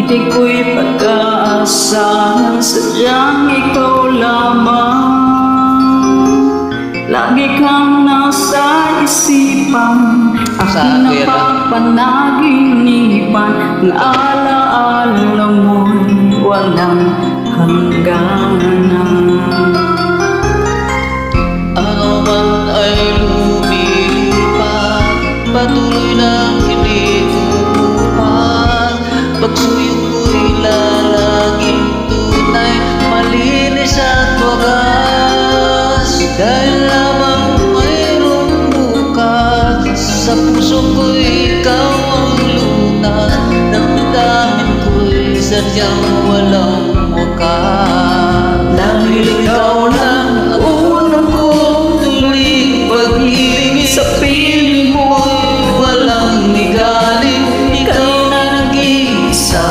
Di ko'y pag-aasahan, sadyang ikaw lamang. Lagi kang nasa isipan, aking napapanaginipan. Ang alaala mo'y walang hangganan. Ano man ay lumilipat, patuloy lang hindi tumupan. Pagsuyok ko'y lalaging tunay, malinis at wagas. Dahil lamang mayroong bukas, sa puso ko'y ikaw ang lunas. Damdamin ko'y sadyang walang wakas. Dahil ikaw lang ang unang kong tuling pag-ibig, sa piling mo'y walang ligaling. Ikaw na nag-iisa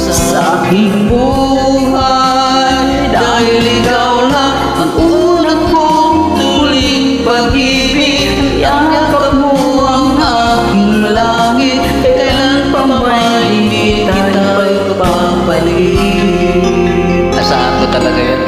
sa aking buhay. Dahil ikaw lang ang unang kong tuling pag-ibig, yakap mo ang aking langit. Kailan pa may hindi tayo babalik. Nasaan ko talaga yan?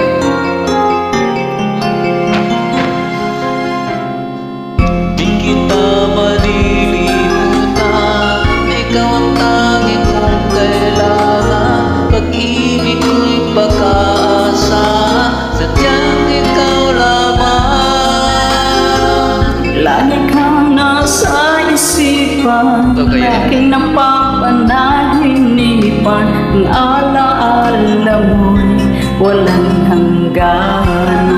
Di kita malilimutan, ikaw ang tanging kong kailangan. Pag-ibig ko'y pag-aasahan, sadyang ikaw lamang. Lagi kang nasa isipan, aking napapanaginipan. Ang alaala mo'y walang hangganan.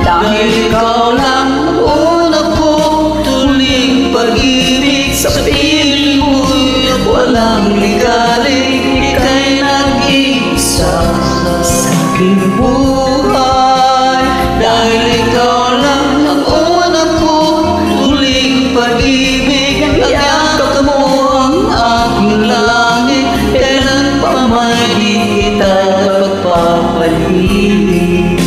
Dahil ikaw lang ang unang kong tuling pag-ibig, sa piling mo'y walang ligaling. Ika'y nag-iisa sa aking buhay. Dahil ikaw lang ang unang kong tuling pag-ibig, ang yakap mo ang aking langit. Kailan pa may di kita pagpapalit.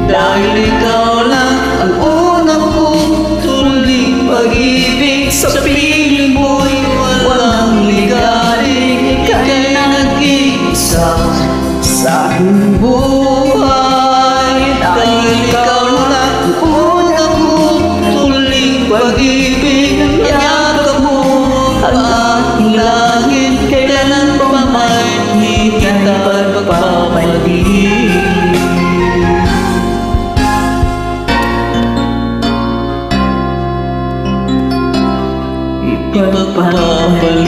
Dahil ikaw lang ang unang kong tuling pag-ibig, sa piling mo'y walang ligaling. Ika'y nag-iisa sa aking buhay. Dahil ikaw lang ang unang kong tuling pag-ibig, ang yakap mo ang aking langit. Kailan pa may di kita pagpapalit. Ipagpapalik.